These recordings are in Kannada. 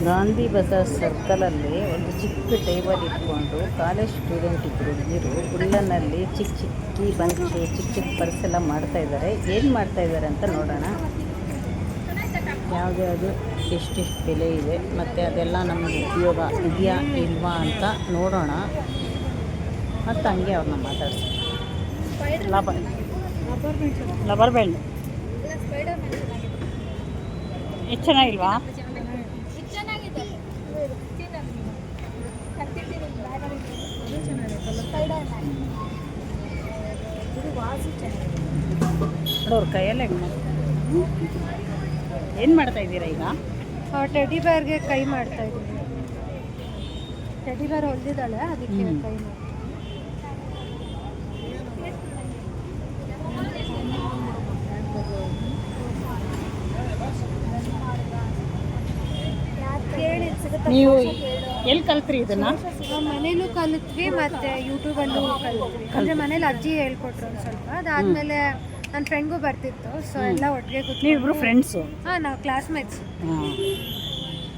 ಗಾಂಧಿ ಬಜಾರ್ ಸರ್ಕಲಲ್ಲಿ ಒಂದು ಚಿಕ್ಕ ಟೇಬಲ್ ಇಟ್ಕೊಂಡು ಕಾಲೇಜ್ ಸ್ಟೂಡೆಂಟ್ ಇಬ್ಬರು ಹುಡುಗಿರು ಹುಲ್ಲನಲ್ಲಿ ಚಿಕ್ಕಿ ಬಂಚು ಚಿಕ್ಕ ಪರ್ಸ್ ಎಲ್ಲ ಮಾಡ್ತಾಯಿದ್ದಾರೆ. ಏನು ಮಾಡ್ತಾಯಿದ್ದಾರೆ ಅಂತ ನೋಡೋಣ. ಯಾವುದ್ಯಾವುದು ಎಷ್ಟೆಷ್ಟು ಬೆಲೆ ಇದೆ ಮತ್ತು ಅದೆಲ್ಲ ನಮಗೆ ಉಪಯೋಗ ಇದೆಯಾ ಇಲ್ವಾ ಅಂತ ನೋಡೋಣ. ಮತ್ತು ಹಂಗೆ ಅವ್ರನ್ನ ಮಾತಾಡ್ಸಿ. ಲಬರ್ ಬ್ಯಾಂಡ್ ಎಷ್ಟು ಚೆನ್ನಾಗಿಲ್ವಾ? ಅವ್ರ ಕೈಯಲ್ಲೇ ಏನು ಮಾಡ್ತಾ ಇದ್ದೀರಾ ಈಗ? ಟೆಡಿ ಬೇರ್ಗೆ ಕೈ ಮಾಡ್ತಾ ಇದ್ದೀನಿ. ಟೆಡಿ ಬೇರ್ ಹೊಲ್ದಿದ್ದಾಳೆ, ಅದಕ್ಕೆ ಕೈ ಮಾಡಿ. ನೀವು ಎಲ್ಲಿ ಕಲ್ತ್ರಿ ಇದನ್ನ? ಮನೇಲೂ ಕಲಿತ್ವಿ ಮತ್ತೆ ಯೂಟ್ಯೂಬಲ್ಲೂ ಕಲಿತ್ವಿ. ಅಂದರೆ ಮನೇಲಿ ಅಜ್ಜಿ ಹೇಳ್ಕೊಟ್ರು ಒಂದು ಸ್ವಲ್ಪ. ಅದಾದಮೇಲೆ ನನ್ನ ಫ್ರೆಂಡ್ಗೂ ಬರ್ತಿತ್ತು, ಸೊ ಎಲ್ಲ ಒಟ್ಟಿಗೆ ಕೂತ್ಕೊಂಡು. ನೀವಿಬ್ರು ಫ್ರೆಂಡ್ಸು? ಹಾಂ, ನಾವು ಕ್ಲಾಸ್ಮೇಟ್ಸ್.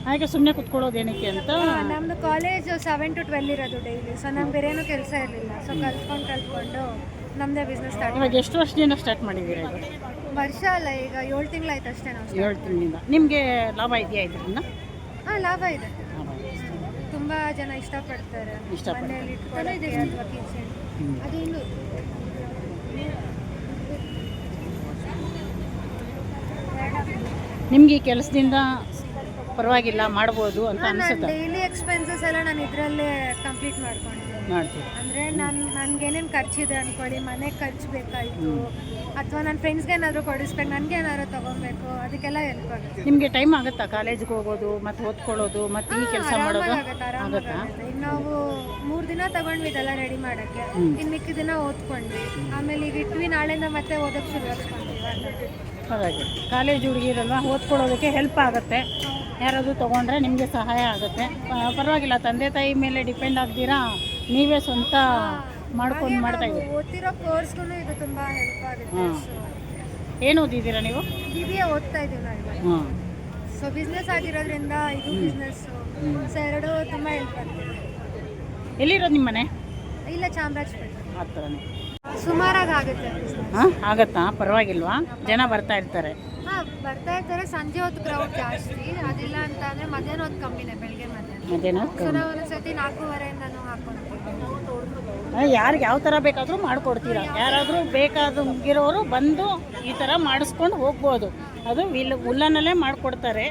ಹಾಗೆ ಸುಮ್ಮನೆ ಕುತ್ಕೊಳ್ಳೋದು ಏನಕ್ಕೆ ಅಂತ? ನಮ್ಮದು ಕಾಲೇಜ್ 7 to 12 ಇರೋದು ಡೈಲಿ. ಸೊ ನಮ್ಗೆ ಬೇರೇನೂ ಕೆಲಸ ಇರಲಿಲ್ಲ. ಸೊ ಕಲ್ತ್ಕೊಂಡು ನಮ್ಮದೇ ಬಿಸ್ನೆಸ್ ಸ್ಟಾರ್ಟ್. ಇವಾಗ ಎಷ್ಟು ವರ್ಷದಿಂದ ಸ್ಟಾರ್ಟ್ ಮಾಡಿದ್ದೀರಾ ಇದು? ವರ್ಷ ಅಲ್ಲ, ಈಗ 7 ತಿಂಗಳಾಯ್ತು ಅಷ್ಟೇ ನಾವು. 7 ತಿಂಗಳಿಂದ. ನಿಮಗೆ ಲಾಭ ಇದೆಯಾ ಇದರಿಂದ? ಹಾಂ, ಲಾಭ ಇದೆ. ತುಂಬ ಜನ ಇಷ್ಟಪಡ್ತಾರೆ. ಮನೆಯಲ್ಲಿ ಇಟ್ಕೊಳ್ಳೋಕ್ಕೆ ಅಥವಾ ಕಿಚನ್. ಅದು ಇನ್ನೂ ನಿಮಗೆ ಈ ಕೆಲಸದಿಂದ ಪರವಾಗಿಲ್ಲ, ಮಾಡ್ಬೋದು ಅಂತ ಅನಿಸುತ್ತೆ? ಡೈಲಿ ಎಕ್ಸ್ಪೆನ್ಸಸ್ ಎಲ್ಲ ನಾನು ಇದರಲ್ಲೇ ಕಂಪ್ಲೀಟ್ ಮಾಡ್ತೀನಿ. ಅಂದರೆ ನನಗೇನೇನು ಖರ್ಚಿದೆ ಅಂದ್ಕೊಳ್ಳಿ, ಮನೆಗೆ ಖರ್ಚು ಬೇಕಾಯಿತು ಅಥವಾ ನನ್ನ ಫ್ರೆಂಡ್ಸ್ಗೆ ಏನಾದರೂ ಕೊಡಿಸ್ಬೇಕು, ನನಗೆ ಏನಾದರೂ ತೊಗೊಬೇಕು, ಅದಕ್ಕೆಲ್ಲ ಹೆಲ್ಪ್ ಆಗುತ್ತೆ. ನಿಮಗೆ ಟೈಮ್ ಆಗುತ್ತಾ ಕಾಲೇಜ್ಗೆ ಹೋಗೋದು ಮತ್ತು ಓದ್ಕೊಳ್ಳೋದು ಮತ್ತು ಈ ಕೆಲಸ ಮಾಡೋದು? ಆಗುತ್ತಾ? ಇನ್ನು ನಾವು 3 ದಿನ ತಗೊಂಡ್ವಿ ಇದೆಲ್ಲ ರೆಡಿ ಮಾಡೋಕ್ಕೆ. ಇನ್ನು ಮಿಕ್ಕಿದ ದಿನ ಓದ್ಕೊಂಡ್ವಿ. ಆಮೇಲೆ ಈಗ ಇಟ್ವಿ, ನಾಳೆಯಿಂದ ಮತ್ತೆ ಓದೋಕ್ಕೆ ಶುರುವಾಗ್ತೀವಿ. ಹಾಗಾಗಿ ಕಾಲೇಜ್ ಹುಡುಗಿರಲ್ವ, ಓದ್ಕೊಳ್ಳೋದಕ್ಕೆ ಹೆಲ್ಪ್ ಆಗುತ್ತೆ. ಯಾರಾದರೂ ತೊಗೊಂಡ್ರೆ ನಿಮಗೆ ಸಹಾಯ ಆಗುತ್ತೆ. ಪರವಾಗಿಲ್ಲ, ತಂದೆ ತಾಯಿ ಮೇಲೆ ಡಿಪೆಂಡ್ ಆಗ್ದಿರಾ ನೀವೇ ಸ್ವಂತ ಮಾಡ್ಕೊಂಡು ಮಾಡ್ತಾಯಿದ್ದೀರಿ. ಓದ್ತಿರೋ ಕೋರ್ಸ್ಗೂ ಇದು ತುಂಬ ಹೆಲ್ಪ್ ಆಗುತ್ತೆ. ಏನು ಓದಿದ್ದೀರಾ ನೀವು? BBA ಓದ್ತಾ ಇದ್ದೀವಿ ನಾವು. ಹಾಂ. ಸೊ ಬಿಸ್ನೆಸ್ ಆಗಿರೋದ್ರಿಂದ ಇದು ಬಿಸ್ನೆಸ್ಸು, ಸೊ ಎರಡೂ ತುಂಬ ಹೆಲ್ಪ್ ಆಗ್ತದೆ. ಎಲ್ಲಿರೋದು ನಿಮ್ಮ ಮನೆ? ಇಲ್ಲ, ಚಾಮರಾಜಪೇಟೆ. ಆ ಥರನೇ ಸುಮಾರಾಗಿ ಆಗುತ್ತೆ. ಹಾಂ, ಆಗುತ್ತಾ? ಪರವಾಗಿಲ್ವಾ? ಜನ ಬರ್ತಾ ಇರ್ತಾರೆ? ಹಾಂ, ಬರ್ತಾ ಇರ್ತಾರೆ. ಸಂಜೆ ಹೊತ್ತು ಕ್ರೌಡ್ ಜಾಸ್ತಿ. ಅದಿಲ್ಲ ಅಂತ ಅಂದರೆ ಮಧ್ಯಾಹ್ನ ಹೊತ್ತು ಕಮ್ಮಿನೇ, ಬೆಳಗ್ಗೆ ಮಧ್ಯಾಹ್ನ. ಸೊ ನಾವು ಒಂದೊಂದ್ಸತಿ 4:30 ಹಾಕ್ಕೊಂತೀವಿ. ಯಾರಿಗೆ ಯಾವ ಥರ ಬೇಕಾದರೂ ಮಾಡಿಕೊಡ್ತೀರಾ? ಯಾರಾದರೂ ಬೇಕಾಗಿರೋರು ಬಂದು ಈ ಥರ ಮಾಡಿಸ್ಕೊಂಡು ಹೋಗ್ಬೋದು. ಅದು ಉಲ್ಲನಲ್ಲೇ ಮಾಡಿಕೊಡ್ತಾರೆ.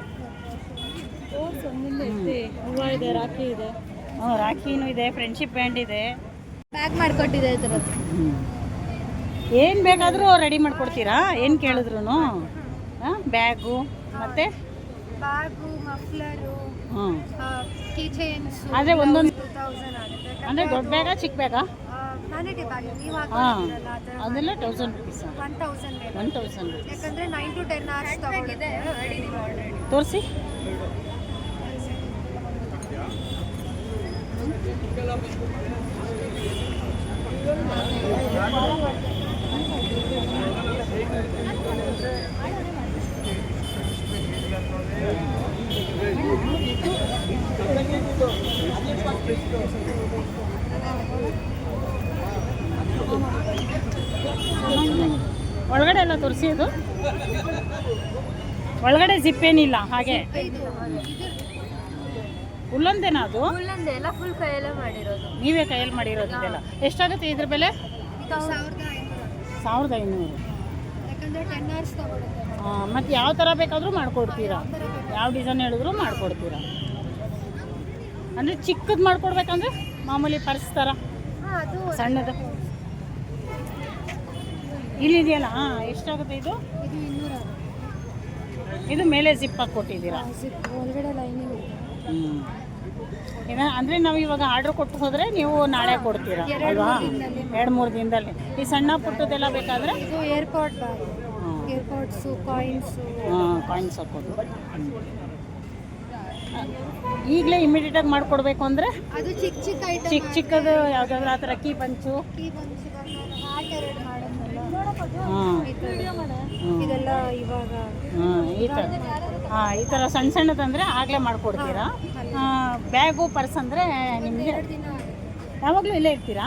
ಹೂವು ಇದೆ, ರಾಖಿ ಇದೆ. ಹ್ಞೂ, ರಾಖಿನೂ ಇದೆ, ಫ್ರೆಂಡ್ಶಿಪ್ ಬ್ಯಾಂಡ್ ಇದೆ, ಪ್ಯಾಕ್ ಮಾಡಿಕೊಟ್ಟಿದೆ ಈ ಥರದ್ದು. ಏನು ಬೇಕಾದರೂ ರೆಡಿ ಮಾಡಿಕೊಡ್ತೀರಾ? ಏನು ಕೇಳಿದ್ರು? ಬ್ಯಾಗು ಮತ್ತು ಬ್ಯಾಗು, ಮಫ್ಲರು, ಕೀಚೈನ್ಸ್. ಆದರೆ ಒಂದೊಂದು 2000 ಆಗುತ್ತೆ. ಅಂದರೆ ದೊಡ್ಡ ಬ್ಯಾಗಾ ಚಿಕ್ಕ ಬ್ಯಾಗಾ? ವ್ಯಾನಿಟಿ ಬ್ಯಾಗ್ ನೀವು ಹಾಂ, ಅದೆಲ್ಲ 1000 rupees. 1000 ಯಾಕಂದರೆ 9 to 10 hours ತಗೊಳ್ಳುತ್ತೆ. ತೋರಿಸಿ. ಒಳಗಡೆ ಎಲ್ಲ ತೋರಿಸಿ. ಅದು ಒಳಗಡೆ ಜಿಪ್ ಏನಿಲ್ಲ, ಹಾಗೆ ಉಲ್ಲಂದೇನಾ? ಅದು ಉಲ್ಲಂದೆ ಎಲ್ಲ ಫುಲ್ ಕೈಯಲ್ಲೇ ಮಾಡಿರೋದು. ನೀವೇ ಕೈಯಲ್ಲಿ ಮಾಡಿರೋದು ಇದೆಲ್ಲ? ಎಷ್ಟಾಗುತ್ತೆ ಇದ್ರ ಬೆಲೆ? 1500. ಯಾಕಂದರೆ 10 hours ತಗೊಳುತ್ತೆ. ಹಾಂ, ಮತ್ತು ಯಾವ ಥರ ಬೇಕಾದರೂ ಮಾಡಿಕೊಡ್ತೀರಾ? ಯಾವ ಡಿಸೈನ್ ಹೇಳಿದ್ರು ಮಾಡಿಕೊಡ್ತೀರಾ? ಅಂದರೆ ಚಿಕ್ಕದು ಮಾಡಿಕೊಡ್ಬೇಕಂದ್ರೆ ಮಾಮೂಲಿ ಪರ್ಸ್ ಥರ ಸಣ್ಣದು ಇಲ್ಲಿದೆಯಲ್ಲ? ಹಾಂ, ಎಷ್ಟಾಗುತ್ತೆ ಇದು? ಇದು 200. ಇದು ಮೇಲೆ ಜಿಪ್ ಹಾಕಿ ಕೊಟ್ಟಿದ್ದೀರಾ? ಒಳಗಡೆ ಲೈನಿಂಗ್ ಇದೆ. ಅಂದರೆ ನಾವು ಇವಾಗ ಆರ್ಡ್ರ್ ಕೊಟ್ಟು ಹೋದರೆ ನೀವು ನಾಳೆ ಕೊಡ್ತೀರಾ ಅಲ್ವಾ? 2-3 ದಿನದಲ್ಲಿ. ಈ ಸಣ್ಣ ಪುಟ್ಟದೆಲ್ಲ ಬೇಕಾದರೆ ಇದು ಏರ್ಪೋರ್ಟ್ ಬ್ಯಾಗ್, ಏರ್ಪೋರ್ಟ್ಸು, ಕಾಯಿನ್ಸು. ಹಾಂ, ಕಾಯಿನ್ಸ್ ಹಾಕೋದು. ಈಗಲೇ ಇಮಿಡಿಯೇಟಾಗಿ ಮಾಡಿಕೊಡ್ಬೇಕು ಅಂದರೆ ಅದು ಚಿಕ್ಕ ಐಟಮ್, ಚಿಕ್ಕದು ಯಾವುದಾದ್ರೂ ಆ ಥರ ಕೀ ಬಂಚು, ಇದೆಲ್ಲ ಇವಾಗ ಈ ಥರ ಈ ಥರ ಸಣ್ಣ ಸಣ್ಣದಂದರೆ ಆಗಲೇ ಮಾಡಿಕೊಡ್ತೀರಾ. ಬ್ಯಾಗು ಪರ್ಸ್ ಅಂದರೆ ನಿಮಗೆ 2 ದಿನ ಆಗುತ್ತೆ. ಯಾವಾಗಲೂ ಇಲ್ಲೇ ಇರ್ತೀರಾ?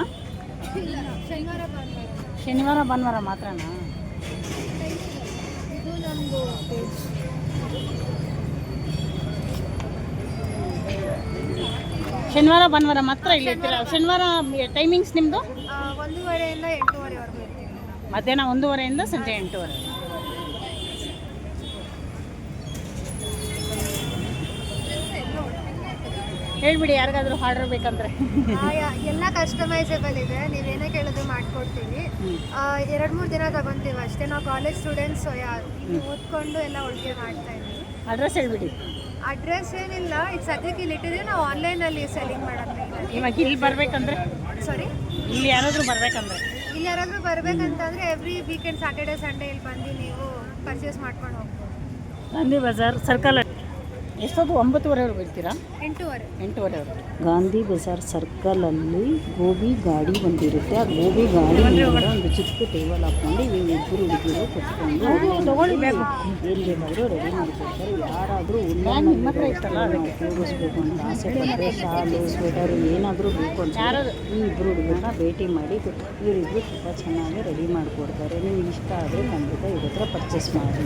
ಇಲ್ಲ, ಶನಿವಾರ ಭಾನುವಾರ. ಶನಿವಾರ ಭಾನುವಾರ ಮಾತ್ರನಾ? ಇದು ನಮ್ಮದು ಪೇಜ್. ಶನಿವಾರ ಭಾನುವಾರ ಮಾತ್ರ ಇಲ್ಲಿ ಇರ್ತೀರಾ? ಶನಿವಾರ ಟೈಮಿಂಗ್ಸ್ ನಿಮ್ಮದು? 1:30 ಇಂದ 8:30ವರೆಗೂ ಇರ್ತೀವಿ. ಮಧ್ಯಾಹ್ನ 1:30 ಸಂಜೆ 8:30. ಹೇಳ್ಬಿಡಿ ಯಾರಿಗಾದ್ರೂ ಆರ್ಡರ್ ಬೇಕಂದ್ರೆ. ಎಲ್ಲ ಕಸ್ಟಮೈಸೇಬಲ್ ಇದೆ, ನೀವೇನೇ ಕೇಳಿದ್ರು ಮಾಡಿಕೊಡ್ತೀವಿ. 2-3 ದಿನ ತಗೊತೀವಿ ಅಷ್ಟೇ. ನಾವು ಕಾಲೇಜ್ ಸ್ಟೂಡೆಂಟ್ಸ್ ಓದ್ಕೊಂಡು ಎಲ್ಲ ಒಳಗೆ ಮಾಡ್ತಾ ಇದ್ದೀವಿ. ಅಡ್ರೆಸ್ ಹೇಳ್ಬಿಡಿ. ಅಡ್ರೆಸ್ ಏನಿಲ್ಲ, ಇದು ಸದ್ಯಕ್ಕೆ ಇಲ್ಲಿ ಇಟ್ಟಿದ್ದೀವಿ. ನಾವು ಆನ್ಲೈನಲ್ಲಿ ಸೆಲ್ಲಿಂಗ್ ಮಾಡೋದು. ಇವಾಗ ಇಲ್ಲಿ ಬರಬೇಕಂದ್ರೆ, ಸಾರಿ, ಇಲ್ಲಿ ಯಾರಾದರೂ ಬರಬೇಕಂದ್ರೆ, ಇಲ್ಲಿ ಯಾರಾದರೂ ಬರಬೇಕಂತಂದರೆ ಎವ್ರಿ ವೀಕೆಂಡ್ ಸ್ಯಾಟರ್ಡೆ ಸಂಡೇ ಇಲ್ಲಿ ಬಂದು ನೀವು ಪರ್ಚೇಸ್ ಮಾಡ್ಕೊಂಡು ಹೋಗ್ಬೋದು. ಗಾಂಧಿ ಬಜಾರ್ ಸರ್ಕಲ್. ಎಷ್ಟೊತ್ತು? 9:30ವರೆಗೂ ಇರ್ತೀರಾ? 8:30. 8:30ವರೆಗೂ. ಗಾಂಧಿ ಬಜಾರ್ ಸರ್ಕಲಲ್ಲಿ ಗೋಬಿ ಗಾಡಿ ಬಂದಿರುತ್ತೆ. ಆ ಗೋಬಿ ಗಾಡಿ ಒಂದು ಚಿಕ್ಕ ಟೇಬಲ್ ಹಾಕ್ಕೊಂಡು ನೀವು ಇಬ್ಬರು ಹುಡುಗಿರು ಕುತ್ಕೊಂಡು ಏನು ಬೇಕಾದರೂ ರೆಡಿ ಮಾಡಿಕೊಡ್ತಾರೆ. ಯಾರಾದರೂ ಉಪಯೋಗಿಸ್ಬೇಕು ಅಂತ ಆಸೆ ಪಟ್ಟರೆ ಶಾಲು ಸ್ವೆಟರು ಏನಾದರೂ ಬೇಕು ಅಂತ ಈ ಇಬ್ಬರು ಹುಡುಗರನ್ನ ಭೇಟಿ ಮಾಡಿ ಇವರಿಬ್ಬರು ತುಂಬ ಚೆನ್ನಾಗಿ ರೆಡಿ ಮಾಡಿಕೊಡ್ತಾರೆ. ನಿಮ್ಗೆ ಇಷ್ಟ ಆದರೆ ಖಂಡಿತ ಇವ್ರ ಹತ್ರ ಪರ್ಚೇಸ್ ಮಾಡಿ.